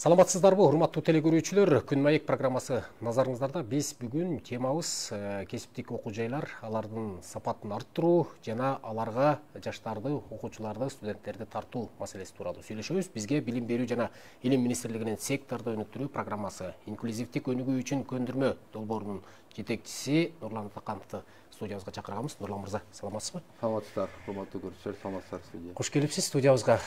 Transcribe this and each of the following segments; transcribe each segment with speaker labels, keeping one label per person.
Speaker 1: Саламатсыздарбы, урматтуу телекөрүүчүлөр, Күн маек программасы назарыңыздарда. Биз бүгүн темабыз кесиптик окуу жайлар, алардын сапатын арттыруу жана аларга жаштарды, окуучуларды, студенттерди тартуу маселеси тууралуу сүйлөшөбүз. Бизге билим берүү жана илим министрлигинин секторду өнүктүрүү программасы инклюзивдик өнүгүү үчүн көндүрмө долбоорунун жетекчиси Нурлан Атакановду студиябызга чакырганбыз. Нурлан мырза, саламатсызбы?
Speaker 2: Саламатсыздар, урматтуу көрүүчүлөр, саламатсыздар студия.
Speaker 1: Кош келипсиз студиябызга.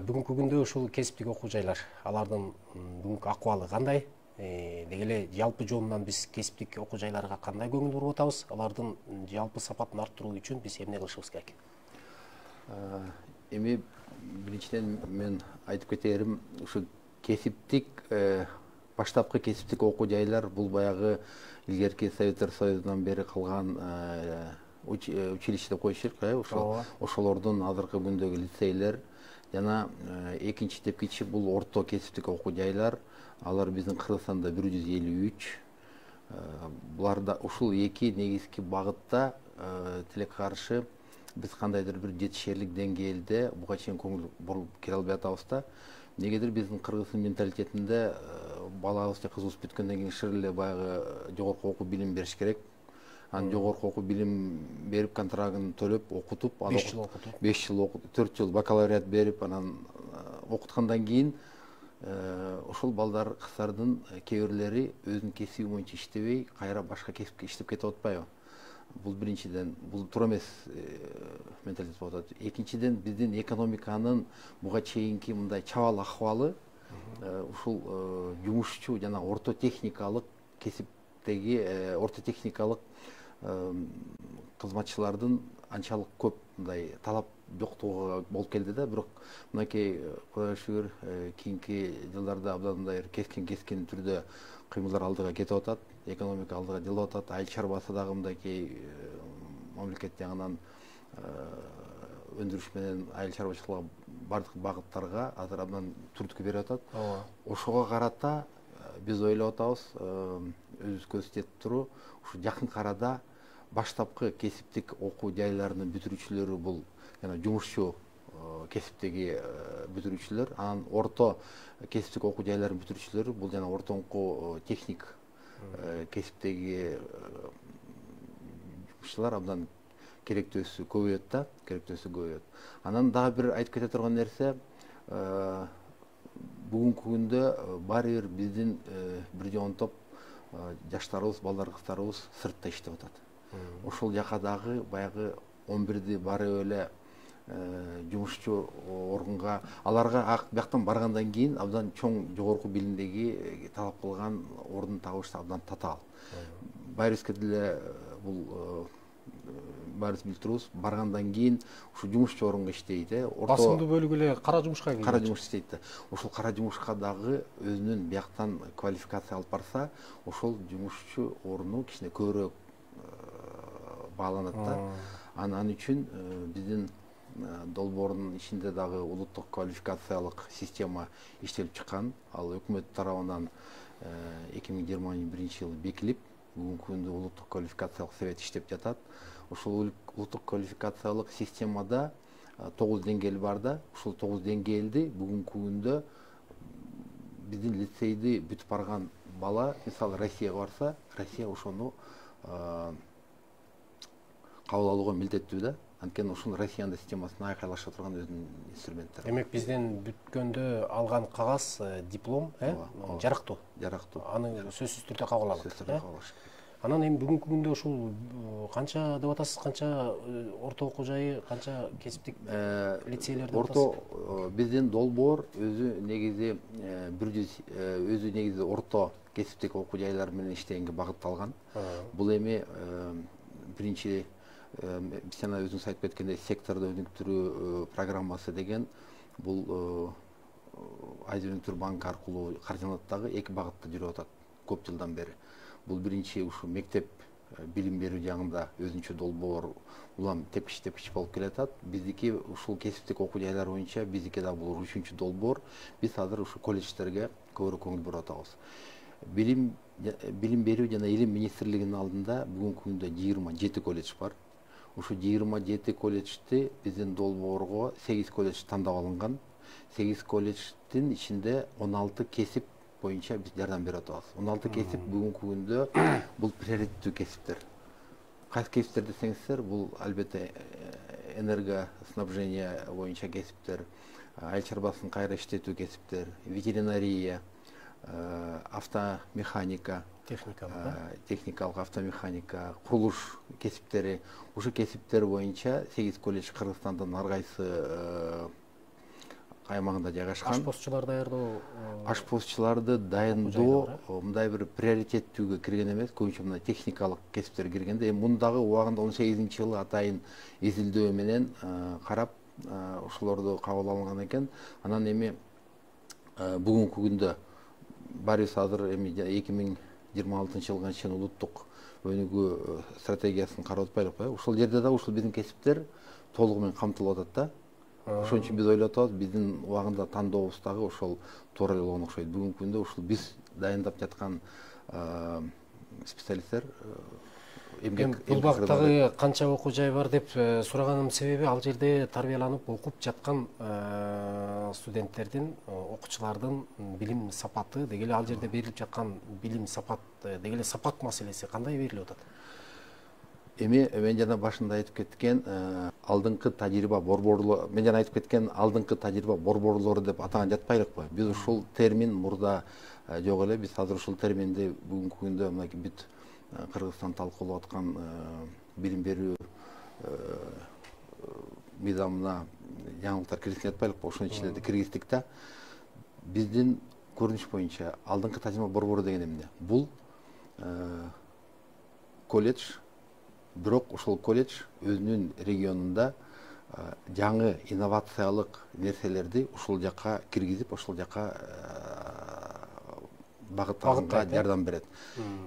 Speaker 1: Бүгүнкү күндө ушул кесиптик окуу жайлар, алардын бүгүнкү акыбалы кандай? Деги эле жалпы жонунан биз кесиптик окуу жайларга кандай көңүл буруп атабыз? Алардын жалпы сапатын арттыруу үчүн биз эмне кылышыбыз керек?
Speaker 2: Эми биринчиден мен айтып кетерим, ушу кесиптик баштапкы кесиптик окуу жайлар бул баягы илгерки Советтер Союзунан бери калган училище деп коюш керек, ошолордун азыркы күндөгү лицейлер жана экинчи тепкичи бул орто кесиптик окуу жайлар. Алар биздин Кыргызстанда 153. Буларда ушул эки негизги багытта тилекке каршы биз кандайдыр бир жетишерлик деңгээлде буга чейин көңүл буруп келе албай атабыз да. Негедир биздин кыргыздын менталитетинде балабыз же кызыбыз бүткөндөн кийин шыр эле баягы жогорку окуу билим бериш керек. Анан жогорку окуу билим берип, контрагын төлөп, окутуп,
Speaker 1: 5 жыл окутуп,
Speaker 2: 5 жыл окутуп, 4 жыл бакалавриат берип, анан окуткандан кийин ошол балдар, кыздардын кээ бирлери өзүнүн кесиби боюнча иштебей, кайра башка кесипке иштеп кетип атпайбы? Бул биринчиден, бул туура эмес менталитет болуп атат. Экинчиден, биздин экономиканын буга чейинки мындай чабал акыбалы ушул жумушчу жана орто техникалык кесиптеги орто техникалык кызматчылардын анчалык көп мындай талап жоктугу болуп келди да. Бирок мынакей Кудайга шүгүр кийинки жылдарда абдан мындай кескин түрдө кыймылдар алдыга кетип атат, экономика алдыга жылып атат, айыл чарбасы дагы мындайкей мамлекет жагынан өндүрүш менен айыл чарбачылыгы бардык багыттарга азыр абдан түрткү берип атат. Ошого карата биз ойлоп атабыз, өзүбүз көз жетип туруп, ушу жакынкы арада баштапкы кесиптик окуу жайларынын бүтүрүүчүлөрү бул жана жумушчу кесиптеги бүтүрүүчүлөр, анан орто кесиптик окуу жайларын бүтүрүүчүлөрү бул жана ортоңку техник кесиптеги жумушчулар абдан керектөөсү көбөйөт да, Анан дагы бир айтып кете турган нерсе, бүгүнкү күндө баары бир биздин бир жон топ жаштарыбыз, балдар, кыздарыбыз сыртта иштеп атат. Ошол жака дагы баягы 11-ди барып эле жумушчу орунга, аларга бияктан баргандан кийин абдан чоң жогорку билимдеги талап кылган ордун табыш абдан татаал. Баарыбызга деле бул баарыбыз билип турубуз, баргандан кийин ушу жумушчу орунга иштейт,
Speaker 1: басымдуу бөлүгү эле кара жумушка кийет.
Speaker 2: Кара жумуш иштейт да. Ошол кара жумушка дагы өзүнүн бияктан квалификация алып барса, ошол жумушчу оруну кичине көбүрөөк бааланат да. Анан үчүн биздин долбоордун ичинде дагы улуттук квалификациялык система иштелип чыккан. Ал өкмөт тарабынан 2021 жылы бекилип, бүгүнкү күндө улуттук квалификациялык совет иштеп жатат. Ушул улуттук квалификациялык системада 9 деңгээл бар да. Ушул 9 деңгээлди бүгүнкү күндө биздин лицейди бүтүп барган бала, мисалы Россияга барса, Россия ошону кабыл алууга милдеттүү да. Анткени ушул Россиянын системасына айкайлаша турган өзүнүн инструменттери.
Speaker 1: Демек бизден бүткөндө алган кагаз, диплом, жарактуу. Аны сөзсүз түрдө кабыл алат. Анан эми бүгүнкү күндө ушул канча деп атасыз, канча орто окуу жайы, канча кесиптик лицейлер деп атасыз?
Speaker 2: Орто биздин долбоор өзү негизи 100 орто кесиптик окуу жайлар менен иштегенге багытталган. Бул эми биринчи биз жана өзүңүз айтып кеткендей секторду өнүктүрүү программасы деген бул Азия өнүктүрүү банкы аркылуу каржыланат дагы, эки багытта жүрүп атат көп жылдан бери. Бул биринчи ушу мектеп билим берүү жагында өзүнчө долбоор улам тепкич болуп келатат. Биздики ушул кесиптик окуу жайлар боюнча биздики да бул 3-чү долбоор. Биз азыр ушу колледждерге көбүрөөк көңүл буруп атабыз. Билим берүү жана илим министрлигинин алдында бүгүнкү күндө 27 колледж бар. Ушу 27 колледжди биздин долбоорго 8 колледж тандап алынган. 8 колледждин ичинде 16 кесип боюнча биз жардам берип атабыз. 16 кесип бүгүнкү күндө бул приоритеттүү кесиптер. Кайсы кесиптер десеңиздер, бул албетте энергоснабжение боюнча кесиптер, айыл чарбасын кайра иштетүү кесиптер, ветеринария, автомеханика, техникалык автомеханика, курулуш кесиптери. Ушул кесиптер боюнча 8 колледж Кыргызстандын ар кайсы аймагында жайгашкан.
Speaker 1: Ашпозчулар даярдоо.
Speaker 2: Ашпозчуларды дайындоо мындай бир приоритеттүүгө кирген эмес, көбүнчө мына техникалык кесиптер киргенде. Мундагы убагында 18-жылы атайын изилдөө менен карап ошолорду кабыл алынган экен. Анан эми бүгүнкү күндө баарыбыз азыр эми 2026-жылга чейин улуттук өнүгүү стратегиясын карап атпайлыкпы. Ошол жерде да ушул биздин кесиптер толугу менен камтылып атат да. Ошон үчүн биз ойлоп атабыз, биздин убагында тандообуз дагы ошол туура эле болгон окшойт. Бүгүнкү күндө ушул биз дайындап жаткан специалисттер
Speaker 1: Бул багыттагы канча окуу жай бар деп сураганымдын себеби, ал жерде тарбияланып окуп жаткан студенттердин, окуучулардын билим сапаты деги эле ал жерде берилип жаткан билим сапат деги эле сапат маселеси кандай берилип атат?
Speaker 2: Эми мен жана башында айтып кеткен алдыңкы тажрыйба борборлору, мен жана айтып кеткен алдыңкы тажрыйба борборлору деп атаган жатпайлыкпы? Биз ушул термин мурда жок эле, биз азыр ушул терминди бүгүнкү күндө мынакей бүт Кыргызстан талкуулап аткан билим берүү мыйзамына жаңылыктар киргизип жатпайлыкпы? Ошонун ичинде киргиздик да. Биздин көрүнүш боюнча алдыңкы тажрыйба борбору деген эмне? Бул колледж, бирок ошол колледж өзүнүн регионунда жаңы инновациялык нерселерди ушул жака киргизип, ошол жака багыттаганга жардам берет.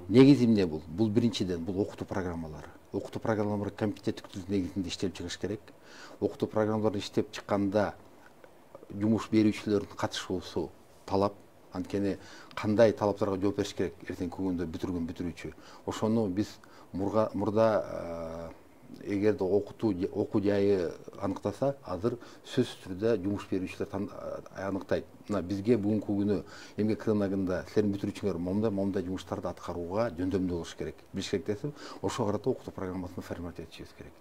Speaker 2: Негизи эмне бул? Бул биринчиден бул окутуу программалары. Окутуу программалары компетенттүүлүк негизинде иштелип чыгыш керек. Окутуу программаларды иштеп чыкканда жумуш берүүчүлөрдүн катышуусу талап. Анткени кандай талаптарга жооп бериш керек эртеңки күндө бүтүргөн бүтүрүүчү. Ошону биз мурда эгерде окуу жайы аныктаса, азыр сөзсүз түрдө жумуш берүүчүлөр аныктайт. Мына бизге бүгүнкү күнү эмгек рыногунда силердин бүтүрүүчүңөр момундай жумуштарды аткарууга жөндөмдүү болуш керек. Билиш керек десем, ошого карата окутуу программасын формат этишибиз керек.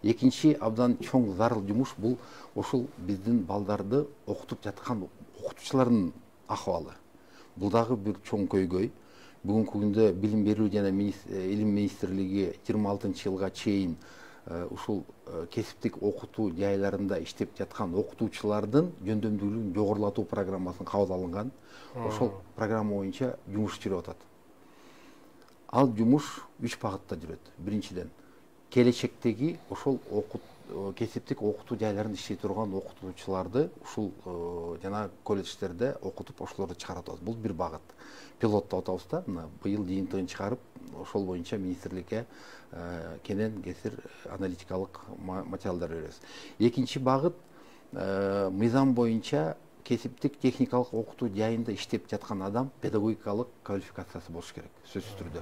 Speaker 2: Экинчи абдан чоң зарыл жумуш бул ошол биздин балдарды окутуп жаткан окутуучулардын акыбалы. Бул дагы бир чоң көйгөй. Бүгүнкү күндө билим берүү жана илим министрлиги 26-жылга чейин ушул кесиптик окутуу жайларында иштеп жаткан окутуучулардын жөндөмдүүлүгүн жогорулатуу программасын кабыл алынган. Ошол программа боюнча жумуш жүрүп атат. Ал жумуш 3 багытта жүрөт. Биринчиден, келечектеги ошол кесиптик окутуу жайларында иштей турган окутуучуларды ушул жана колледждерде окутуп, ошолорду чыгарып атабыз. Бул бир багыт. Пилоттоп атабыз да, мына быйыл жыйынтыгын чыгарып, ошол боюнча министрликке кенен кесир аналитикалык материалдар беребиз. Экинчи багыт мыйзам боюнча кесиптик техникалык окутуу жайында иштеп жаткан адам педагогикалык квалификациясы болуш керек, сөзсүз түрдө.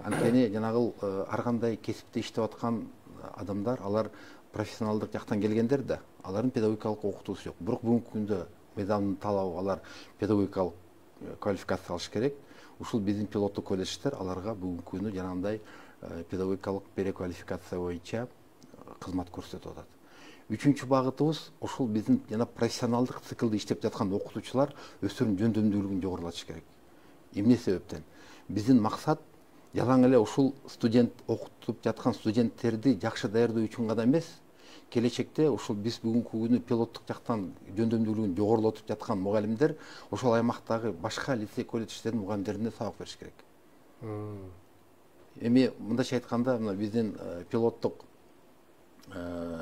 Speaker 2: Анткени жанагыл ар кандай кесипте иштеп аткан адамдар, алар профессионалдык жактан келгендер да, алардын педагогикалык окутуусу жок. Бирок бүгүнкү күндө мыйзамдын талабы алар педагогикалык квалификация алыш керек. Ушул биздин пилоттук колледждер аларга бүгүнкү күндө жанагындай педагогикалык переквалификация боюнча кызмат көрсөтүп атат. Үчүнчү багытыбыз ошол биздин жана профессионалдык циклде иштеп жаткан окутуучулар өздөрүнүн жөндөмдүүлүгүн жогорулатыш керек. Эмне себептен? Биздин максат жалаң эле ушул студент окутуп жаткан студенттерди жакшы даярдоо үчүн гана эмес, келечекте ушул биз бүгүнкү күнү пилоттук жактан жөндөмдүүлүгүн жогорулатып жаткан мугалимдер ошол аймактагы башка лицей колледждердин мугалимдерине сабак бериш керек. Эми мындайча айтканда, мына биздин пилоттук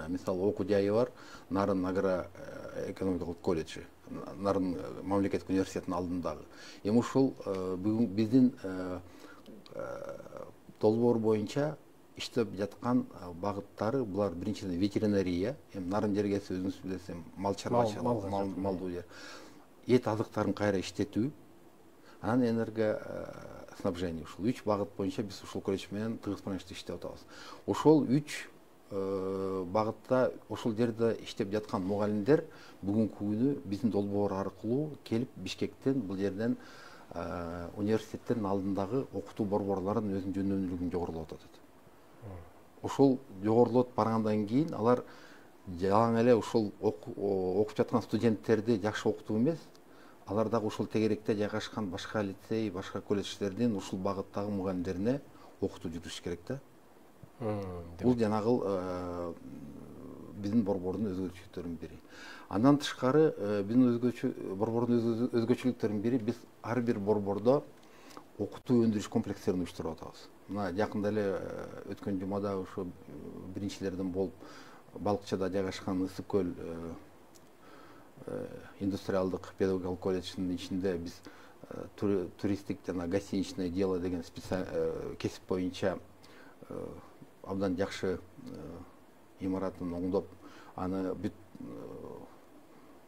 Speaker 2: мисалы окуу жайы бар, Нарын агроэкономикалык колледжи, Нарын мамлекеттик университетинин алдындагы. Эми ушул бүгүн биздин долбоор боюнча иштеп жаткан багыттары булар биринчиден ветеринария, эми Нарын жергеси өзүңүз билесиз, мал чарбачылык, малдуу жер. Эт азыктарын кайра иштетүү, анан энергоснабжение. Ушул 3 багыт боюнча биз ушул колледж менен тыгыз байланышта иштеп атабыз. Ошол 3 багытта ошол жерде иштеп жаткан мугалимдер бүгүнкү күнү биздин долбоор аркылуу келип Бишкектен бул жерден университеттердин алдындагы окутуу борборлорун өзүнүн жөнөмдүүлүгүн жогорулап атат. Ошол жогорулап баргандан кийин алар жалаң эле ошол окуп жаткан студенттерди жакшы окутуу эмес, алар дагы ошол тегеректе жайгашкан башка лицей, башка колледждердин ушул багыттагы мугалимдерине окутуу жүргүзүш керек да. Бул жанагы биздин борбордун өзгөчөлүктөрүнүн бири. Андан тышкары биздин борбордун өзгөчөлүктөрүнүн бири, биз ар бир борбордо окутуу өндүрүш комплекстерин уюштуруп атабыз. Мына жакында эле өткөн жумада ошо биринчилерден болуп Балыкчада жайгашкан Ысык көл индустриалдык педагогикалык колледждин ичинде биз туристтик жана гостиничное дело деген кесип боюнча абдан жакшы имаратын оңдоп, аны бүт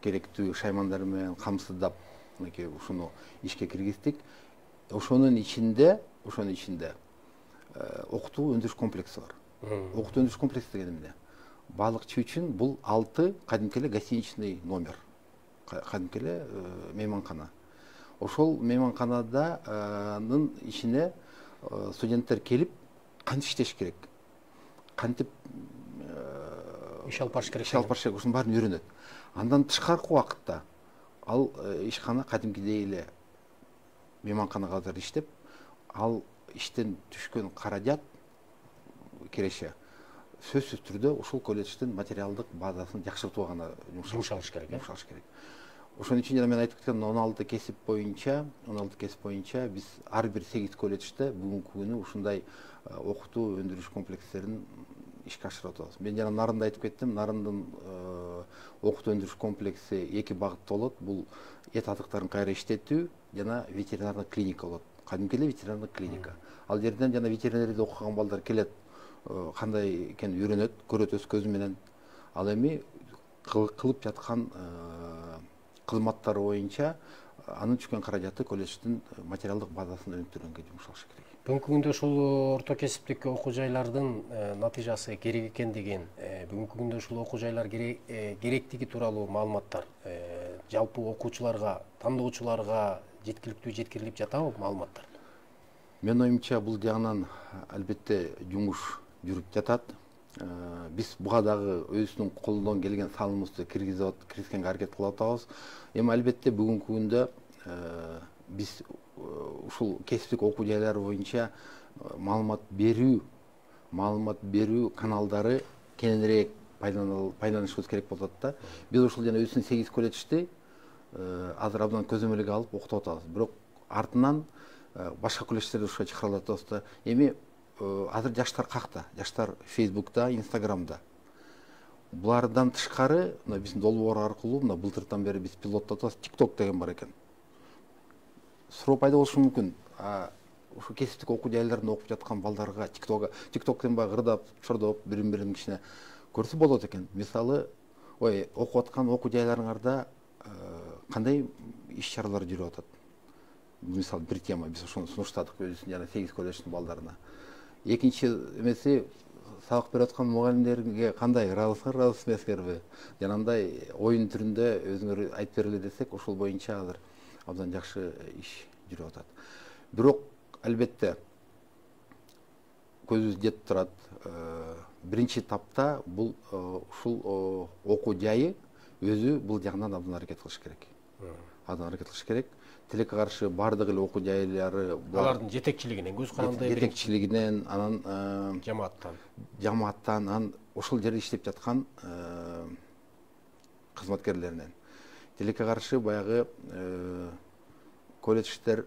Speaker 2: керектүү шаймандар менен камсыздап, мынакей ушуну ишке киргиздик. Ошонун ичинде окутуу өндүрүш комплекси бар. Окутуу өндүрүш комплекси деген эмне? Балыкчы үчүн бул 6 кадимки эле гостиничный номер, кадимки эле мейманкана. Ошол мейманканаданын ичине студенттер келип кантип иштеш керек, кантип
Speaker 1: иш алып барыш керек,
Speaker 2: ушунун баарын үйрөнөт. Андан тышкаркы убакытта ал ишкана кадимкидей эле мейманкана катары иштеп, ал иштен түшкөн каражат киреше сөзсүз түрдө ошол колледждин материалдык базасын жакшыртууга гана жумшалыш керек. Ошон үчүн жана мен айтып кеткен 16 кесип боюнча биз ар бир 8 колледжде бүгүнкү күнү ушундай окутуу өндүрүш комплекстерин ишке ашырып атабыз. Мен жана Нарында айтып кеттим, Нарындын окутуу өндүрүш комплекси 2 багытта болот. Бул эт азыктарын кайра иштетүү жана ветеринардык клиника болот. Кадимки эле ветеринардык клиника. Ал жерден жана ветеринарияда окуган балдар келет, кандай экенин үйрөнөт, көрөт өз көзү менен. Ал эми кылып жаткан кызматтары боюнча анын түшкөн каражаты колледждин материалдык базасын өнүктүргөнгө жумшалышы керек.
Speaker 1: Бүгүнкү күндө ушул орто кесиптик окуу жайлардын натыйжасы керек экендигин, бүгүнкү күндө ушул окуу жайлар керектиги тууралуу маалыматтар жалпы окуучуларга, тандоочуларга жеткирилип жатабы маалыматтар?
Speaker 2: Менин оюмча бул жагынан албетте жумуш жүрүп жатат. Биз буга дагы өзүбүздүн колдон келген салымыбызды киргизгенге аракет кылып атабыз. Эми албетте бүгүнкү күндө биз ушул кесиптик окуу жайлары боюнча маалымат берүү каналдары кеңирээк пайдаланышыбыз керек болот да. Биз ушул жана өзүбүздүн 8 колледжди азыр абдан көзөмөлгө алып окутуп атабыз. Бирок артынан башка колледждерди ушуга чакырып атабыз да. Эми азыр жаштар какта? Жаштар Facebook'та, Instagram'да. Булардан тышкары, мына биздин долбоор аркылуу, мына былтырдан бери биз пилоттоп атабыз, TikTok деген бар экен. Суроо пайда болушу мүмкүн. Ушу кесиптик окуу жайларында окуп жаткан балдарга TikTok'тен баягы ырдап, чордоп, бирин кичине көрсө болот экен. Мисалы, окуп аткан окуу жайларыңарда кандай иш-чаралар жүрүп атат? Мисалы, бир тема биз ошону сунуштадык өзүбүздүн жана 8 колледждин балдарына. Экинчи эмеси, сабак берип аткан мугалимдерге кандай, ыраазысыңар, ыраазы эмесиңерби? Жанагындай оюн түрүндө өзүңөр айтып бергиле десек, ошол боюнча азыр абдан жакшы иш жүрүп атат. Бирок албетте көзүбүз жетип турат. Биринчи тапта бул ушул окуу жайы өзү бул жагынан абдан аракет кылыш керек. Тилекке каршы бардык эле окуу жайлары
Speaker 1: алардын жетекчилигинен, көз каранды
Speaker 2: жетекчилигинен, анан жамааттан, анан ошол жерде иштеп жаткан кызматкерлеринен. Тилекке каршы баягы колледждер,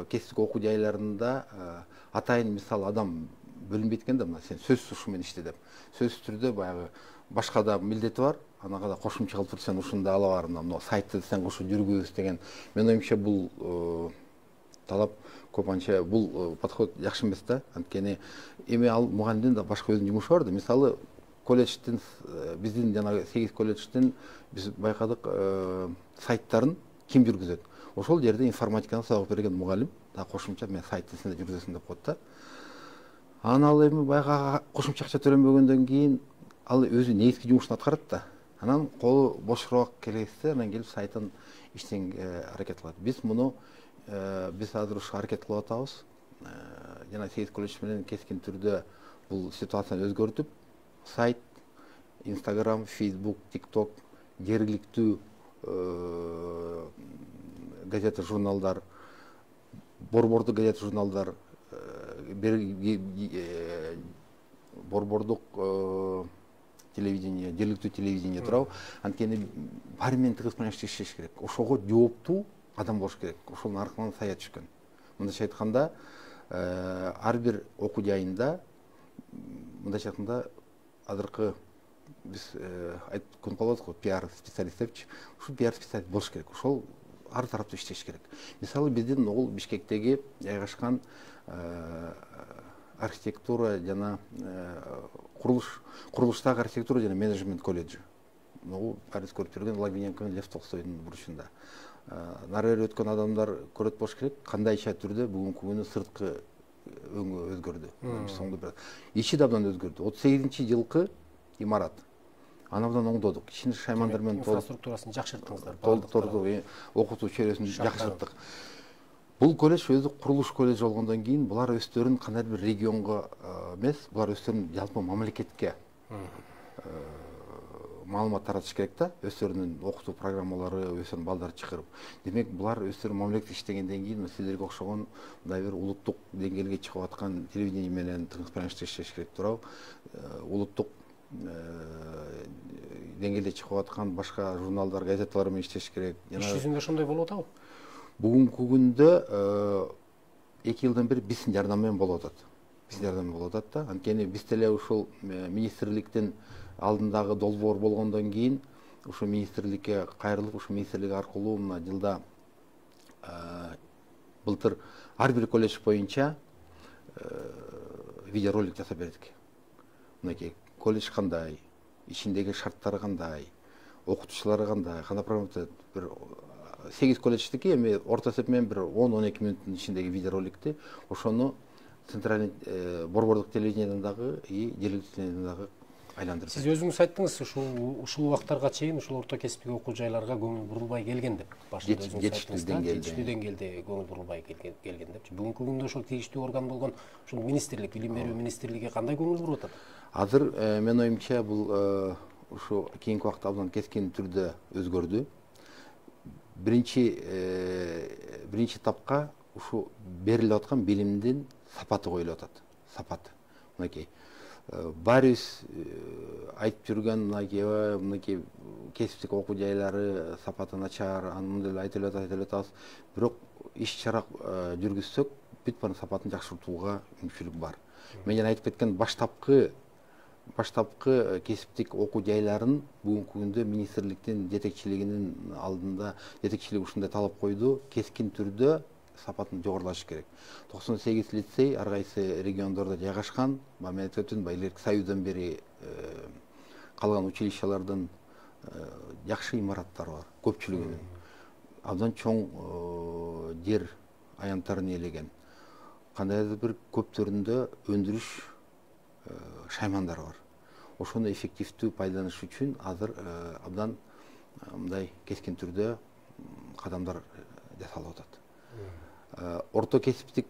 Speaker 2: кесиптик окуу жайларында атайын мисалы адам бөлүнбөйт экен да, мына сен сөзсүз ушу менен иште деп. Сөзсүз түрдө баягы башка да милдети бар. Анага да кошумча кылып туруп сен ушунда ала бар, мына сайтты сен ушу жүргүз деген. Менин оюмча бул талап көп анча бул подход жакшы эмес да. Анткени эми ал мугалимдин да башка өзүнүн жумушу бар да. Мисалы, колледждин биздин жана 8 колледждин биз байкадык сайттарын ким жүргүзөт? Ошол жерде информатиканы сабак берген мугалим да кошумча мен сайтты сен жүргүзөсүң деп коет да. Анан ал эми баягы кошумча акча төлөнбөгөндөн кийин ал өзү негизги жумушун аткарат да. Анан колу бошураак келсе, анан келип сайтын иштен аракет кылат. Биз муну биз азыр ушу аракет кылып атабыз. Жана 8 колледж менен кескин түрдө бул ситуацияны өзгөртүп, сайт, Instagram, Facebook, TikTok, жергиликтүү газета, журналдар, борбордук газета, журналдар, борбордук телевидение, жергиликтүү телевидение турабы. Анткени баары менен тыгыз менен иштеш керек. Ошого жооптуу адам болуш керек. Ошонун аркынан сая түшкөн. Мындайча айтканда, ар бир окуу жайында, мындайча айтканда, азыркы биз айтып күн калабыз го, пиар специалист депчи. Ушу пиар специалист болуш керек. Ошол ар тараптуу иштеш керек. Мисалы, биздин огул Бишкектеги жайгашкан архитектура жана курулуштагы архитектура жана менеджмент колледжи. Могу баарыбыз көрүп жүргөн Логвиненко менен Лев Толстойдун бурчунда. Нары бери өткөн адамдар көрөт болуш керек, кандайча түрдө бүгүнкү күнү сырткы өңү өзгөрдү. Ичи да абдан өзгөрдү. 38-жылкы имарат. Аны абдан оңдодук. Ичинде шаймандар менен
Speaker 1: инфраструктурасын жакшырттыңыздар.
Speaker 2: Толтурдук, окутуу чөйрөсүн жакшырттык. Бул колледж өзү курулуш колледж болгондон кийин булар өздөрүн кандайдыр бир регионго эмес, булар өздөрүн жалпы мамлекетке маалымат таратыш керек да, өздөрүнүн окутуу программалары, өздөрүнүн балдарды чакырып. Демек, булар өздөрү мамлекет иштегенден кийин сиздерге окшогон мындай бир улуттук деңгээлге чыгып аткан телевидение менен тыгыз менен иштеш керек турабы. Улуттук деңгээлде чыгып аткан башка журналдар, газеталар менен иштеш керек.
Speaker 1: Иш жүзүндө ошондой болуп атабы?
Speaker 2: Бүгүнкү күндө 2 жылдан бери биздин жардам менен болуп атат. Биздин жардам менен болуп атат да. Анткени биз деле ушул министрликтин алдындагы долбоор болгондон кийин ушу министрликке кайрылып, ушу министрлик аркылуу мына жылда былтыр ар бир колледж боюнча видеоролик жасап бердик. Мынакей колледж кандай, ичиндеги шарттары кандай, окутуучулары кандай, программа бир 8 колледждики эми орто эсеп менен бир 10-12 мүнөттүн ичиндеги видеороликти ошону центральный борбордук телевидениеден дагы и жергиликтүү телевидениеден дагы айландырып.
Speaker 1: Сиз өзүңүз айттыңыз, ушул убактарга чейин ушул орто кесиптик окуу жайларга көңүл бурулбай келген деп. Башында өзүңүз айттыңыз, жетиштүү деңгээлде көңүл бурулбай келген деп. Бүгүнкү күндө ошол тийиштүү орган болгон ушул министрлик, билим берүү министрлиги кандай көңүл буруп атат?
Speaker 2: Азыр менин оюмча бул ушу кийинки убакта абдан кескин түрдө өзгөрдү. Биринчи этапка ушу берилип аткан билимдин сапаты коюлуп атат. Сапаты. Мынакей баарыбыз айтып жүргөн мынакей кесиптик окуу жайлары сапаты начар, аны мындай эле айтып атабыз. Бирок иш-чара жүргүзсөк, бүт баарын сапатын жакшыртууга мүмкүнчүлүк бар. Мен жана айтып кеткен баштапкы кесиптик окуу жайларын бүгүнкү күндө министрликтин жетекчилигинин алдында жетекчилик ушундай талап койду, кескин түрдө сапатын жогорулатыш керек. 98 лицей ар кайсы региондордо жайгашкан, мен айтып өттүм, илгерки Союздан бери калган училищелардын жакшы имараттары бар, көпчүлүгүнүн. Абдан чоң жер аянттарын ээлеген. Кандайдыр бир көптөрүндө өндүрүш шаймандар бар. Ошону эффективдүү пайдаланыш үчүн азыр абдан мындай кескин түрдө кадамдар жасалып атат. Орто кесиптик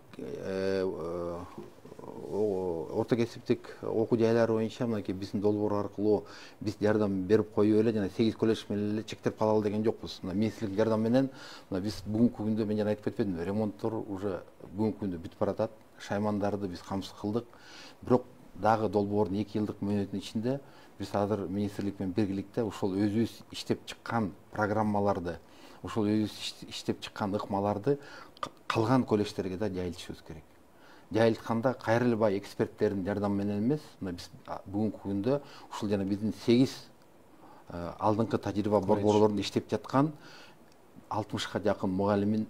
Speaker 2: окуу жайлары боюнча мынакей биздин долбоор аркылуу биз жардам берип коюп эле жана 8 колледж менен эле чектелип калалы деген жокпуз. Министрликтин жардамы менен биз бүгүнкү күндө, мен жана айтып кетпедимби, ремонттор уже бүгүнкү күндө бүтүп баратат. Шаймандарды биз камсыз кылдык. Бирок дагы долбоордун 2 жылдык мөөнөтүнүн ичинде биз азыр министрлик менен биргеликте ушул өзүбүз иштеп чыккан программаларды, ушул өзүбүз иштеп чыккан ыкмаларды калган колледждерге да жайылтышыбыз керек. Жайылтканда кайра эле бай эксперттердин жардамы менен эмес, биз бүгүнкү күндө ушул жана биздин 8 алдыңкы тажрыйба борборлорунда иштеп жаткан 60га жакын мугалимин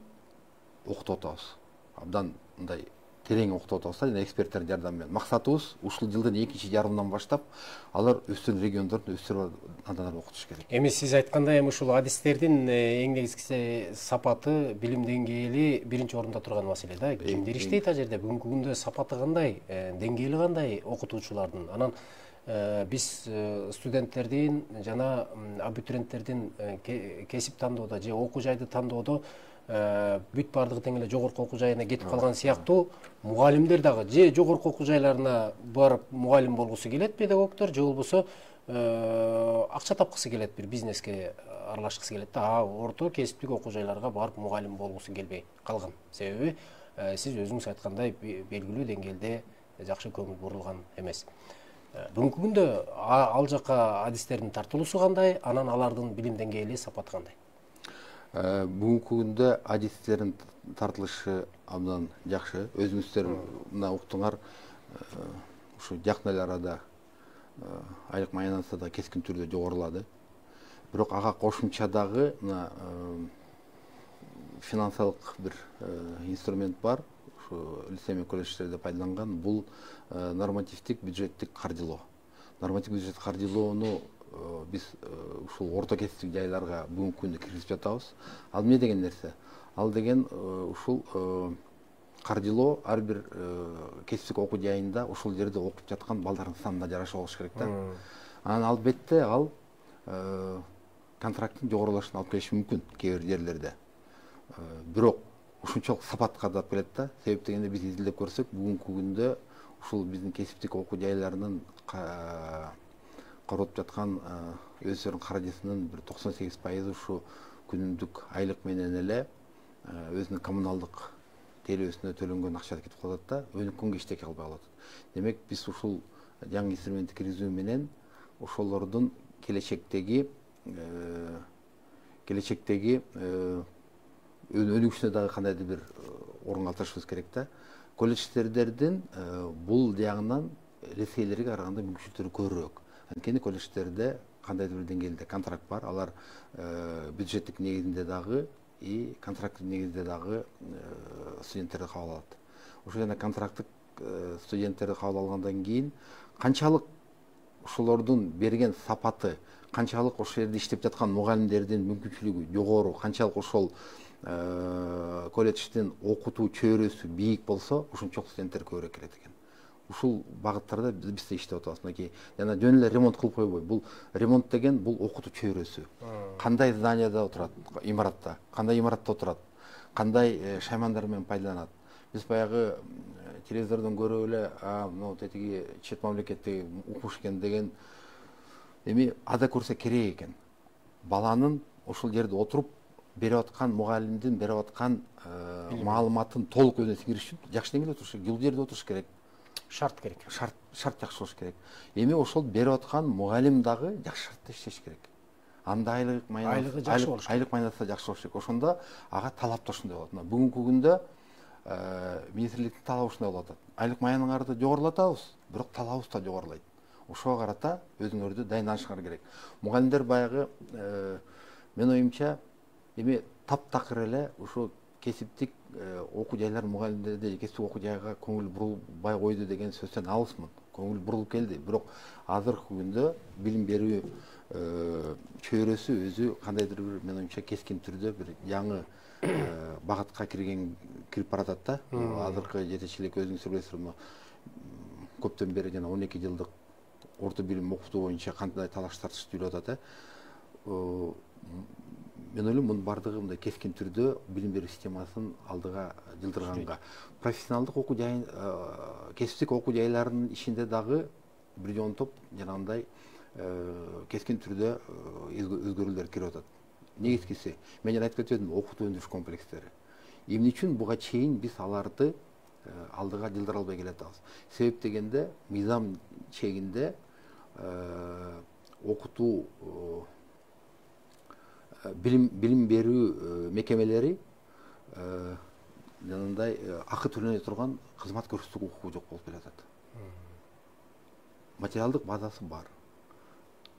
Speaker 2: окутуп атабыз. Абдан мындай терең окутуп атабыз да, эксперттердин жардамы менен. Максатыбыз ушул жылдын экинчи жарымынан баштап алар өстүрүн региондордун өстүрүп андан окутуш керек.
Speaker 1: Эми сиз айткандай ушул адистердин эң негизгиси сапаты, билим деңгээли биринчи орунда турган маселе да. Кимдер иштейт ал жерде? Бүгүнкү күндө сапаты кандай, деңгээли кандай окутуучулардын? Анан биз студенттердин жана абитуриенттердин кесип тандоодо же окуу жайды тандоодо бүт бардыгы тең эле жогорку окуу жайына кетип калган сыяктуу мугалимдер дагы же жогорку окуу жайларына барып мугалим болгусу келет педагогдор, же болбосо акча тапкысы келет, бир бизнеске аралашкысы келет да, орто кесиптик окуу жайларга барып мугалим болгусу келбей калган. Себеби сиз өзүңүз айткандай белгилүү деңгээлде жакшы көңүл бурулган эмес. Бүгүнкү күндө ал жака адистердин тартылуусу кандай, анан алардын билим деңгээли, сапаты кандай?
Speaker 2: Бүгүнкү күндө адистердин тартылышы абдан жакшы. Өзүңүздөр мына уктуңар, ушу жакын эле арада айлык маянасы да кескин түрдө жогорулады. Бирок ага кошумча дагы мына финансылык бир инструмент бар. Ушу лицей менен колледждерде пайдаланган, бул нормативдик бюджеттик каржылоо. Нормативдик бюджеттик каржылоону биз ушул орто кесиптик жайларга бүгүнкү күндө киргизип жатабыз. Ал эмне деген нерсе? Ал деген ушул каржылоо ар бир кесиптик окуу жайында ушул жерде окуп жаткан балдардын санына жараша болуш керек да. Анан албетте ал контракттын жогорулашына алып келиши мүмкүн кээ бир жерлерде. Бирок ушунчалык сапатка кадап келет да. Себеп дегенде биз изилдеп көрсөк, бүгүнкү күндө ушул биздин кесиптик окуу жайларынын каралып жаткан өздөрүнүн каражатынын бир 98% ушу күнүмдүк айлык менен эле өзүнүн коммуналдык тейлөөсүнө төлөнгөн акча кетип калат да, өнүк күнгө иштей албай калат. Демек биз ушул жаңы инструментти киргизүү менен ошолордун келечектеги өнүгүшүнө дагы кандайдыр бир орун калтырышыбыз керек да. Колледждердин бул жагынан лицейлерге караганда мүмкүнчүлүктөрү көбүрөөк. Анткени колледждерде кандайдыр бир деңгээлде контракт бар. Алар бюджеттик негизинде дагы и контракттык негизде дагы студенттерди кабыл алат. Ошол жана контракттык студенттерди кабыл алгандан кийин канчалык ошолордун берген сапаты, канчалык ошол жерде иштеп жаткан мугалимдердин мүмкүнчүлүгү жогору, канчалык ошол колледждин окутуу чөйрөсү бийик болсо, ушунчалык студенттер көбүрөөк келет экен. Ушул багыттарда биз да иштеп атабыз. Мынакей жана жөн эле ремонт кылып койбой. Бул ремонт деген бул окутуу чөйрөсү. Кандай зданияда отурат, имаратта, кандай имаратта отурат, кандай шаймандар менен пайдаланат. Биз баягы телевизордон көрүп эле, мына тетиги чет мамлекетте укуш экен деген эми ада көрсө керек экен. Баланын ошол жерде отуруп берип аткан мугалимдин берип аткан маалыматын толук өзүнө сиңириш үчүн жакшы деңгээлде отуруш керек, жыл жерде отуруш керек.
Speaker 1: Шарт керек.
Speaker 2: Шарт жакшы болуш керек. Эми ошол берип аткан мугалим дагы жакшы шартта иштеш керек. Анда айлык майнасы жакшы болуш керек. Айлык майнасы жакшы болуш керек. Ошондо ага талап да ошондой болот. Бүгүнкү күндө министрликтин талабы ушундай болуп атат. Айлык маяныңарды жогорулатабыз, бирок талабыбыз да жогорулайт. Ошого карата өзүңөрдү дайындашыңар керек. Мугалимдер баягы менин оюмча эми таптакыр эле ушу кесиптик окуу жайлар мугалимдерде кесиптик окуу жайга көңүл бурулбай койду деген сөздөн алысмын. Көңүл бурулуп келди. Бирок азыркы күндө билим берүү чөйрөсү өзү кандайдыр бир менин оюмча кескин түрдө бир жаңы багытка кирип баратат да. Азыркы жетекчилик өзүңүздөр билесиздер, көптөн бери жана 12 жылдык орто билим окутуу боюнча кандай талаш тартыш жүрүп атат. Мен ойлойм, мунун бардыгы мындай кескин түрдө билим берүү системасын алдыга жылдырганга, профессионалдык окуу жайын, кесиптик окуу жайларынын ичинде дагы бир жонтоп жанагындай кескин түрдө өзгөрүүлөр кирип атат. Негизгиси, мен жана айтып кетдим, окутуу өндүрүш комплекстери. Эмне үчүн буга чейин биз аларды алдыга жылдыра албай келатабыз? Себеп дегенде, мыйзам чегинде окутуу билим берүү мекемелери жанагындай акы төлөнө турган кызмат көрсөтүүгө укугу жок болуп келатат. Материалдык базасы бар.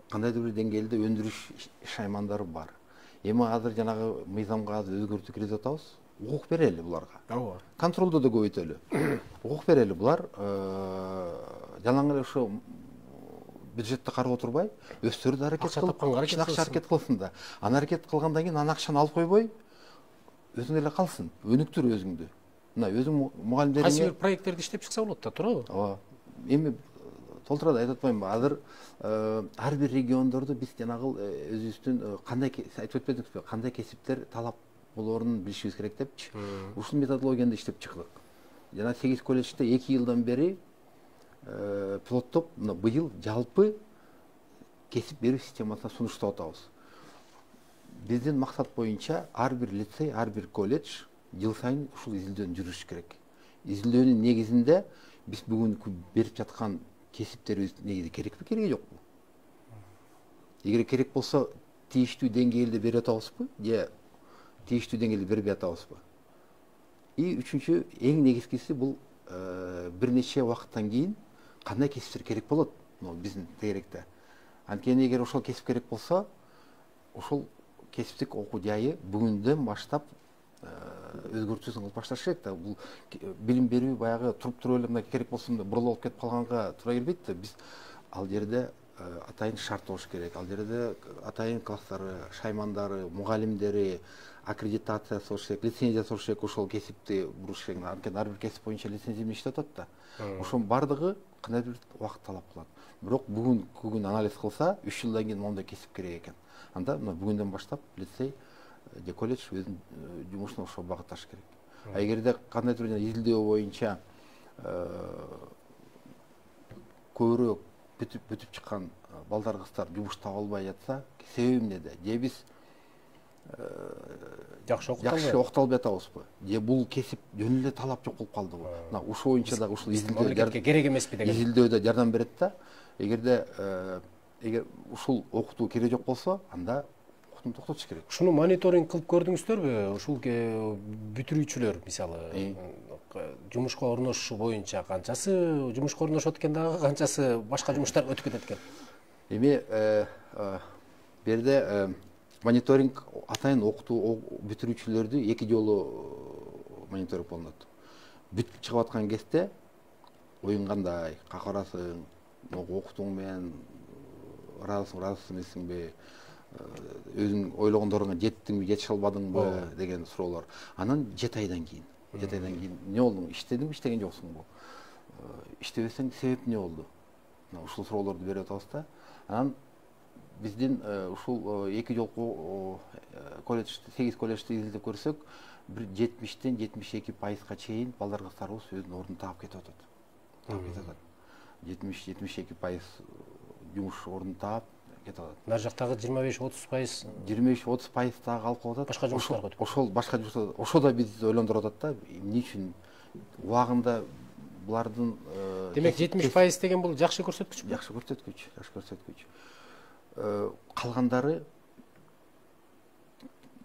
Speaker 2: Кандайдыр бир деңгээлде өндүрүш шаймандары бар. Эми азыр жанагы мыйзамга азыр өзгөртүү киргизип атабыз. укук берели буларга.
Speaker 1: Ооба.
Speaker 2: Контролду да көбөйтөлү. Укук берели булар жалаң эле ошо бюджетти карап отурбай, өздөрү да аракет
Speaker 1: Акча
Speaker 2: кылып,
Speaker 1: тапканга аракет
Speaker 2: акча аракет кылсын да. Аны аракет кылгандан кийин аны акчаны алып койбой, өзүң эле калсын. Өнүктүр өзүңдү. Мына өзүң
Speaker 1: Кайсы
Speaker 2: мугалимдериңе
Speaker 1: бир проекттерди иштеп чыкса болот да, туурабы?
Speaker 2: ооба. Эми толтура да айтып атпаймынбы? Азыр ар бир региондордо биз жанагы өзүбүздүн кандай айтып өтпөдүкпү? Кандай кесиптер талап болоорун билишибиз керек депчи. Ушул методологияны иштеп чыктык. Жана 8 колледжде 2 жылдан бери пилоттоп, мына быйыл жалпы кесип берүү системасына сунуштап атабыз. Биздин максат боюнча ар бир лицей, ар бир колледж жыл сайын ушул изилдөөнү жүргүзүш керек. Изилдөөнүн негизинде биз бүгүнкү берип жаткан кесиптерибиз негизи керекпи, кереги жокпу? Эгер керек болсо тийиштүү деңгээлде берип атабызбы, же тийиштүү деңгээлде бербей атабызбы? И үчүнчү, эң негизгиси бул бир нече убакыттан кийин кандай кесиптер керек болот? Биздин тегеректе. Анткени эгер ошол кесип керек болсо, ошол кесиптик окуу жайы бүгүндөн баштап өзгөртүүсүн кылып башташ керек да. Бул билим берүү баягы туруп эле мына керек болсун бурулуп кетип калганга туура келбейт да. Биз ал жерде атайын шарт болуш керек. Ал жерде атайын класстары, шаймандары, мугалимдери, аккредитациясы болуш керек, лицензиясы болуш керек, ошол кесипти буруш керек. Анткени ар бир кесип боюнча лицензия менен иштеп атат да. Ошонун бардыгы кандайдыр бир убакыт талап кылат. Бирок бүгүн анализ кылса, 3 жылдан кийин моундай кесип керек экен. Анда мына бүгүндөн баштап лицей же колледж өзүнүн жумушун ошого багытташ керек. А эгерде кандайдыр бир изилдөө боюнча көбүрөөк бүтүп чыккан балдар кыздар жумуш таба албай жатса, себеби эмнеде? Же биз
Speaker 1: Жакшы
Speaker 2: окута албай атабызбы? Же бул кесип жөн эле талап жок болуп калдыбы? Мына ушул боюнча дагы ушул
Speaker 1: изилдөө керек эмеспи деген.
Speaker 2: Изилдөөдө жардам берет да. Эгер ушул окутуу кереги жок болсо, анда окутууну токтотуш керек.
Speaker 1: Ушуну мониторинг кылып көрдүңүздөрбү? Ушул бүтүрүүчүлөр мисалы жумушка орношуу боюнча канчасы жумушка орношот экен дагы, канчасы башка жумуштарга өтүп кетет экен?
Speaker 2: Эми берде мониторинг атайын окутуу бүтүрүүчүлөрдү 2 жолу мониторинг болунот. Бүтүп чыгып аткан кезде оюң кандай, как барасың, окутууң менен ыраазысың эмессиңби, өзүң ойлогондоруңа жеттиңби, жетише албадыңбы деген суроолор. Анан 7 айдан кийин эмне болду? Иштедиңби, иштеген жоксуңбу? Иштебесең себеп эмне болду? Ушул суроолорду берип атабыз да. Анан биздин ушул 2 жолку колледжде, 8 колледжде изилдеп көрсөк, бир 70-тен 72% чейин балдар кыздарыбыз өзүнүн ордун таап кетип атат. 70-72% жумуш ордун таап кетип атат.
Speaker 1: Нар жактагы 25-30%.
Speaker 2: 25-30% дагы калып калып атат.
Speaker 1: Башка жумуштарга өтүп.
Speaker 2: Ошол башка жумуштар. Ошо да бизди ойлондуруп атат да. Эмне үчүн убагында булардын
Speaker 1: Демек 70% деген бул жакшы көрсөткүчпү?
Speaker 2: Жакшы көрсөткүч. Калгандары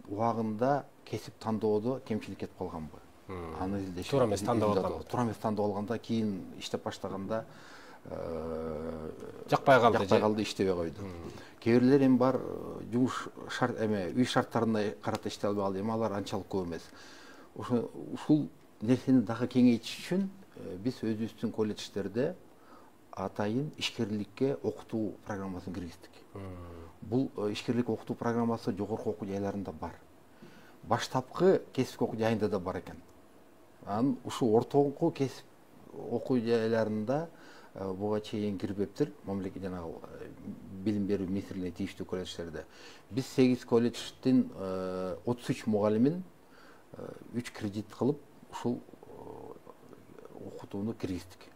Speaker 2: убагында кесип тандоодо кемчилик кетип калганбы? Аны изилдеш.
Speaker 1: Туура эмес тандап
Speaker 2: алганда, кийин иштеп баштаганда
Speaker 1: жакпай
Speaker 2: калды, иштебей койду. Кээ бирлер эми бар жумуш шарт үй шарттарына карата иштей албай калды. Эми алар анчалык көп эмес. Ушул нерсени дагы кеңейтиш үчүн биз өзүбүздүн колледждерде атайын ишкерликке окутуу программасын киргиздик. Бул ишкерлик окутуу программасы жогорку окуу жайларында бар. Баштапкы кесиптик окуу жайында да бар экен. Анан ушул ортоңку кесип окуу жайларында буга чейин кирбептир. Мамлекет жанагы билим берүү министрлигине тийиштүү колледждерде. Биз 8 колледждин 33 мугалимин 3 кредит кылып ушул окутууну киргиздик.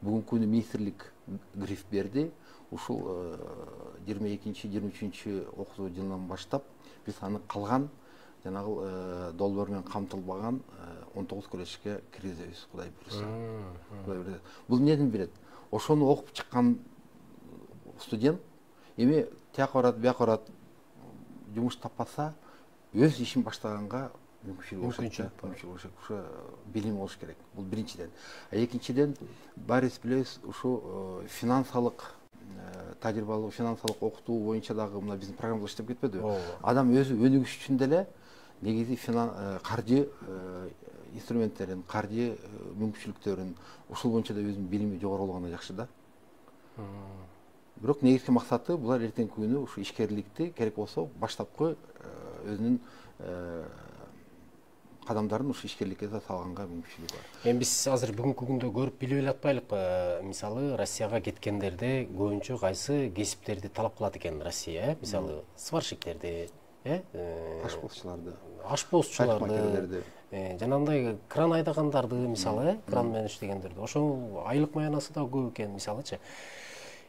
Speaker 2: Бүгүнкү күнү министрлик гриф берди. Ушул 22-23 окутуу жылынан баштап биз аны калган жанагы долбоор менен камтылбаган 19 колледжге киргизебиз, Кудай буйрса. Бул эмнеден билет? Ошону окуп чыккан студент эми тияка барат, бияка барат, жумуш таппаса, өз ишин баштаганга мүмкүнчүлүк болуш керек. Ошо билим болуш керек. Бул биринчиден. Экинчиден, барыбыз билебиз, ушу финансалык тажрыйбалуу финансалык окутуу боюнча дагы мына биздин программабыз иштеп кетпедиби? Адам өзү өнүгүш үчүн деле негизи каржы инструменттерин, каржы мүмкүнчүлүктөрүн ушул боюнча да өзүнүн билими жогору болгондо жакшы да. Бирок негизги максаты булар эртеңки күнү ушу ишкерликти керек болсо баштапкы өзүнүн кадамдарын ушу ишкерликке да салганга мүмкүнчүлүгү бар.
Speaker 1: Эми биз азыр бүгүнкү күндө көрүп билип эле атпайлыкпы? Мисалы, Россияга кеткендерде көбүнчө кайсы кесиптерди талап кылат экен Россия? Мисалы, сварщиктерди, ашпозчуларды, жанагындай кран айдагандарды, мисалы, кран менен иштегендерди. Ошол айлык маянасы да көп экен, мисалычы.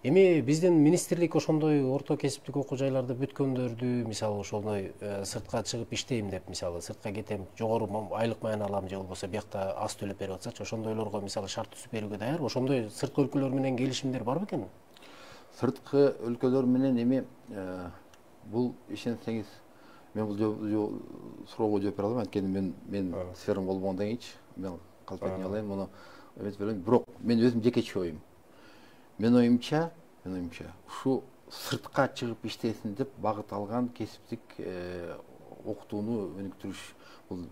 Speaker 1: Эми биздин министрлик ошондой орто кесиптик окуу жайларды бүткөндөрдү, мисалы, ошондой сыртка чыгып иштейм деп, мисалы, сыртка кетем, жогору айлык маяна алам же болбосо биякта аз төлөп берип атсачы, ошондойлорго мисалы шарт түзүп берүүгө даярбы? Ошондой сырткы өлкөлөр менен келишимдер барбы экен?
Speaker 2: Сырткы өлкөлөр менен эми бул ишенсеңиз, мен бул суроого жооп бере албайм, анткени мен сферам болбогондон кийинчи мен калп этине алайын, муну эметип берейин. Бирок мен өзүм жекече оюм. Менин оюмча, ушу сыртка чыгып иштесин деп багыт алган кесиптик окутууну өнүктүрүш бул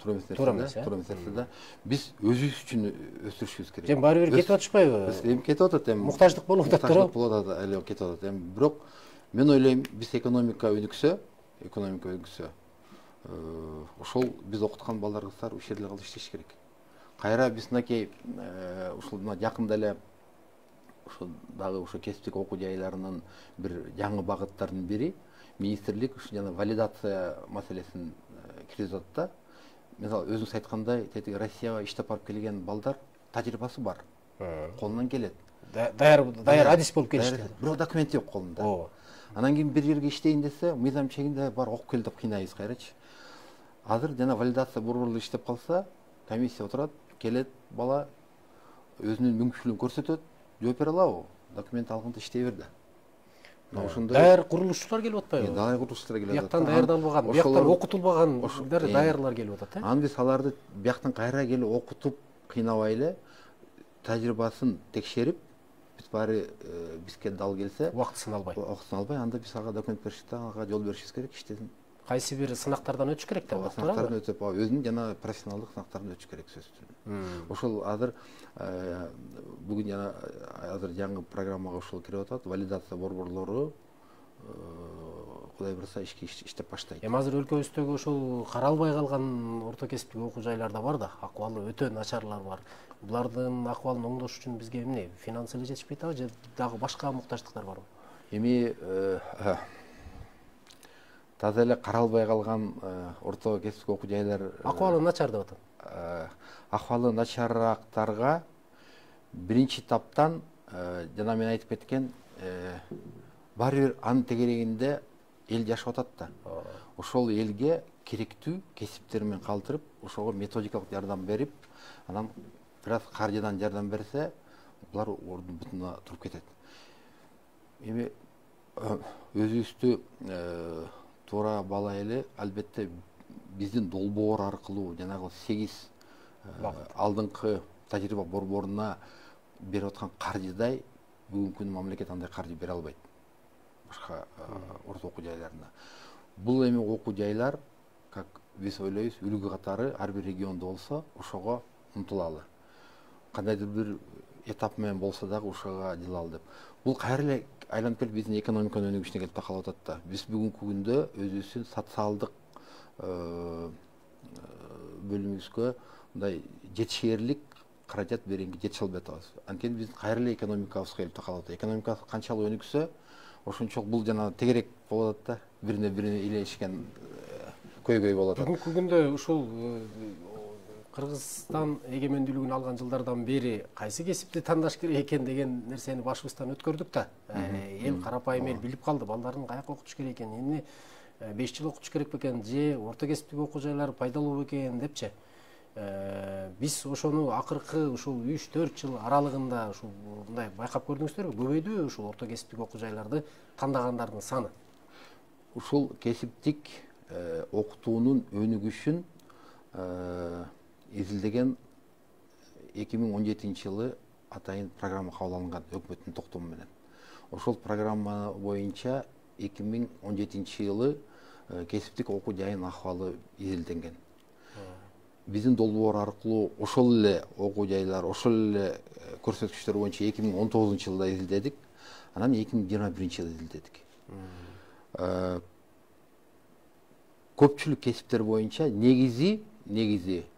Speaker 2: туура эмес нерсе да. Биз өзүбүз үчүн өстүрүшүбүз керек.
Speaker 1: Эми баары бир кетип атышпайбы?
Speaker 2: Эми кетип атат, эми
Speaker 1: муктаждык болуп атат,
Speaker 2: туурабы? Болуп атат, эле кетип атат. Эми бирок мен ойлойм, биз экономика өнүксө, ошол биз окуткан балдар кыздар ушул жерде калып иштеш керек. Кайра биз мынакей ушул жакында эле ошо дагы ошо кесиптик окуу жайларынын бир жаңы багыттарынын бири министрлик ушу жана валидация маселесин киргизип атат да. Мисалы өзүңүз айткандай, тетиги Россияга иштеп барып келген балдар тажрыйбасы бар. Колунан келет.
Speaker 1: Даяр адис болуп келишти.
Speaker 2: Бирок документ жок колунда. Анан кийин бир жерге иштейин десе, мыйзам чегинде бар окуп кел деп кыйнайбыз кайрачы. Азыр жана валидация борбору иштеп калса, комиссия отурат, келет бала өзүнүн мүмкүнчүлүгүн көрсөтөт, жооп бере алабы? Документ алганда иштей бер да.
Speaker 1: Даяр курулушчулар келип атпайбы?
Speaker 2: Даяр курулушчулар келип атат.
Speaker 1: Бияктан даярдалбаган, бияктан окутулбаган даярлар келип атат,
Speaker 2: Анан биз аларды бияктан кайра келип окутуп, кыйнабай эле тажрыйбасын текшерип, биз баары бизге дал келсе,
Speaker 1: убактысын албай,
Speaker 2: анда биз ага документ беришти, ага жол беришибиз керек, иштесин.
Speaker 1: Кайсы бир сынактардан өтүш керек деп атат, туурабы?
Speaker 2: Сынактардан өтүп, өзүнүн жана профессионалдык сынактардан өтүш керек сөзсүз. Ошол азыр бүгүн жана азыр жаңы программага ошол кирип атат, валидация борборлору Кудай буйруса иштеп баштайт.
Speaker 1: Эми азыр өлкөбүздөгү ушул каралбай калган орто кесиптик окуу жайларда бар да, акыбалы өтө начарлар бар. Булардын акыбалын оңдош үчүн бизге эмне, финанс эле жетишпейт атабы же дагы башка муктаждыктар барбы?
Speaker 2: Эми таза эле каралбай калган орто кесиптик окуу жайлар
Speaker 1: акыбалы начар деп атат.
Speaker 2: Акыбалы начарраактарга биринчи таптан жана мен айтып кеткен баары бир анын тегерегинде эл жашап атат да. Ошол элге керектүү кесиптер менен калтырып, ошого методикалык жардам берип, анан бир аз каржыдан жардам берсе, булар ордун бутуна туруп кетет. Эми өзүбүздү туура баалай эле, албетте биздин долбоор аркылуу жанагы 8 алдыңкы тажрыйба борборуна берип аткан каржыдай бүгүнкү күндө мамлекет андай каржы бере албайт башка орто окуу жайларына. Бул эми окуу жайлар, как биз ойлойбуз, үлгү катары ар бир региондо болсо, ошого умтулалы. Кандайдыр бир этап менен болсо дагы ошого жылалы деп. Бул кайра эле айланып келип биздин экономиканын өнүгүшүнө келип такалып атат да. Биз бүгүнкү күндө өзүбүздүн социалдык бөлүмүбүзгө мындай жетишээрлик каражат бергенге жетише албай атабыз. Анткени биз кайра эле экономикабызга келип такалып атат. Экономика канчалык өнүксө, ошончолук бул жана тегерек болуп атат да. Бирине илешкен көйгөй болуп атат.
Speaker 1: Бүгүнкү күндө ушул Кыргызстан эгемендүүлүгүн алган жылдардан бери кайсы кесипти тандаш керек экен деген нерсени башыбыздан өткөрдүк да. Эл карапайым эл билип калды, балдарын каяка окутуш керек экен, эмне 5 жыл окутуш керек бекен, же орто кесиптик окуу жайлар пайдалуу бекен депчи. Биз ошону акыркы ушул 3-4 жыл аралыгында ушул мындай байкап көрдүңүздөрбү? Көбөйдүбү ушул орто кесиптик окуу жайларды тандагандардын саны?
Speaker 2: Ушул кесиптик окутуунун өнүгүшүн изилдеген 2017-жылы атайын программа кабыл алынган өкмөттүн токтому менен. Ошол программа боюнча 2017-жылы кесиптик окуу жайынын ахвалы изилденген. Биздин долбоор аркылуу ошол эле окуу жайлар, ошол эле көрсөткүчтөр боюнча 2019 жылда изилдедик, анан 2021 жылда изилдедик. Көпчүлүк кесиптер боюнча негизи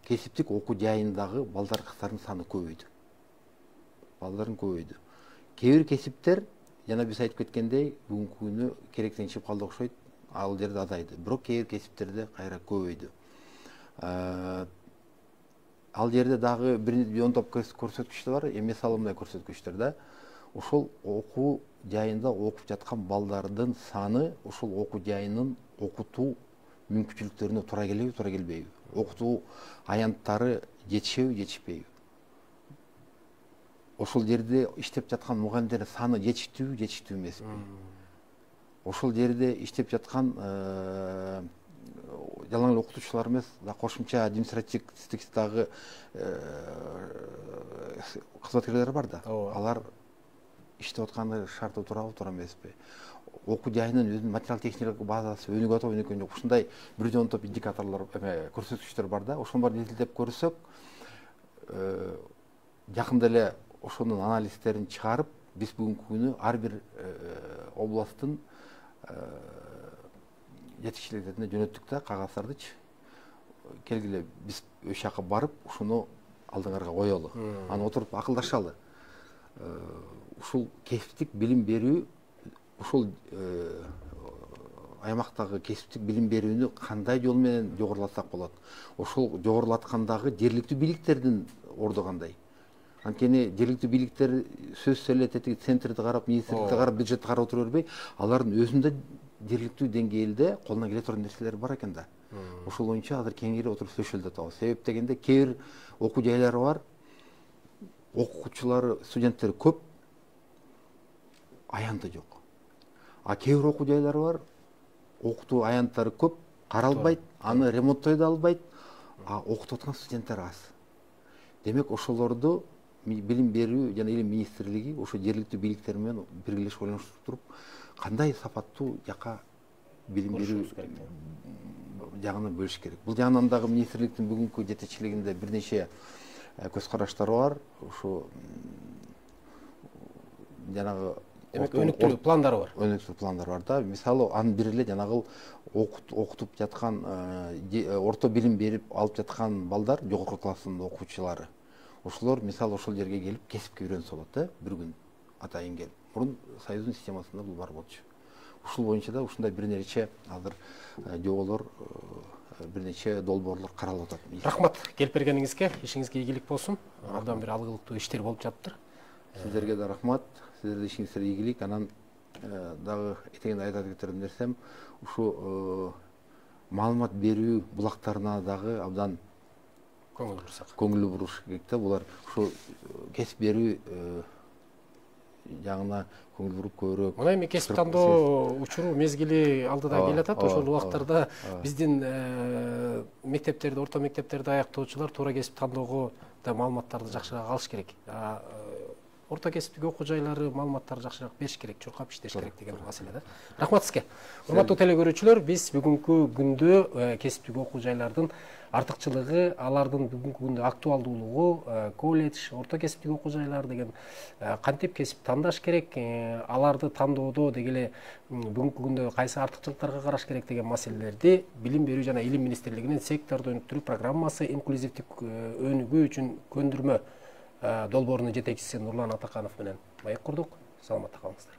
Speaker 2: кесиптик окуу жайындагы балдар кыздардын саны көбөйдү. Балдардын көбөйдү. Кээ бир кесиптер, жана биз айтып кеткендей, бүгүнкү күнү керектен чыгып калды окшойт, ал жерде азайды. Бирок кээ бир кесиптерде кайра көбөйдү. Ал жерде дагы бир он топ көрсөткүчтөр бар, эмес алымдай көрсөткүчтөр да. Ошол окуу жайында окуп жаткан балдардын саны ошол окуу жайынын окутуу мүмкүнчүлүктөрүнө туура келеби, туура келбейби? Окутуу аянттары жетишеби, жетишпейби? Ошол жерде иштеп жаткан мугалимдердин саны жетиштүүбү, жетиштүү эмеспи? Ошол жерде иштеп жаткан жалаң эле окутуучулар эмес, кошумча административдагы кызматкерлер бар да. Алар иштеп атканы шарты туурабы, туура эмеспи? Окуу жайынын өзүнүн материал техникалык базасы өнүгүп атабы, өнүккөн жок. Ушундай бир он топ индикаторлор, көрсөткүчтөр бар да. Ошолорду изилдеп көрсөк, жакында эле ошонун анализдерин чыгарып, биз бүгүнкү күнү ар бир областтын жетекчиликтерине жөнөттүк да кагаздардычы. Келгиле биз өш жака барып, ушуну алдыңарга коелу. Аны отуруп акылдашалы. Ушул кесиптик билим берүү, ушул аймактагы кесиптик билим берүүнү кандай жол менен жогорулатсак болот? Ошол жогорулаткандагы жергиликтүү бийликтердин орду кандай? Анткени жергиликтүү бийликтер сөзсүз эле тетиги центрди карап, министрликти карап, бюджетти карап отура бербей, алардын өзүндө жергиликтүү деңгээлде колуна келе турган нерселер бар экен да. Ошол боюнча азыр кеңири отуруп сүйлөшөлүп атабыз. Себеп дегенде кээ бир окуу жайлары бар, окуучулары, студенттери көп, аянты жок. А кээ бир окуу жайлары бар, окутуу аянттары көп, каралбайт, аны ремонттой да албайт, а окутуп аткан студенттер аз. Демек ошолорду билим берүү жана илим министрлиги ошо жергиликтүү бийликтер менен биргелешип ойлонуштуруп туруп, кандай сапаттуу жака билим берүү жагынан бөлүш керек. Бул жагынан дагы министрликтин бүгүнкү жетекчилигинде бир нече көз караштары бар. Ошо жанагы
Speaker 1: өнүктүрүү пландары бар.
Speaker 2: Өнүктүрүү пландары бар да. Мисалы, анын бири эле жанагы окутуп жаткан, орто билим берип алып жаткан балдар, жогорку класстын окуучулары. Ошолор мисалы ошол жерге келип кесипке үйрөнүп алат да, бир күн атайын келип. Мурун Союздун системасында бул бар болчу. Ушул боюнча да ушундай бир нече азыр жоболор, бир нече долбоорлор каралып атат.
Speaker 1: Рахмат келип бергениңизге, ишиңизге ийгилик болсун. Абдан бир алгылыктуу иштер болуп жатыптыр.
Speaker 2: Сиздерге да рахмат. Сиздердин ишиңиздерге ийгилик. Анан дагы этегенде айтып кетерим нерсем, ушу маалымат берүү булактарына дагы абдан көңүл буруш керек да. Булар ушу кесип берүү жагына көңүл буруп көбүрөөк.
Speaker 1: Мына эми кесип тандоо учуру мезгили алдыда келатат. Ошол убактарда биздин мектептерде, орто мектептерде аяктоочулар туура кесип тандоого да маалыматтарды жакшыраак алыш керек. Орто кесиптик окуу жайлары маалыматтарды жакшыраак бериш керек, чуркап иштеш керек деген маселе да. Рахмат сизге. Урматтуу телекөрүүчүлөр, биз бүгүнкү күндө кесиптик окуу жайлардын артыкчылыгы, алардын бүгүнкү күндө актуалдуулугу, колледж, орто кесиптик окуу жайлар деген кантип кесип тандаш керек, аларды тандоодо дегеле бүгүнкү күндө кайсы артыкчылыктарга караш керек деген маселелерди Билим берүү жана илим министрлигинин секторду өнүктүрүү программасы инклюзивдик өнүгүү үчүн көндүрмө долбоорунун жетекчиси Нурлан Атаканов менен маек курдук. Саламатта калыңыздар.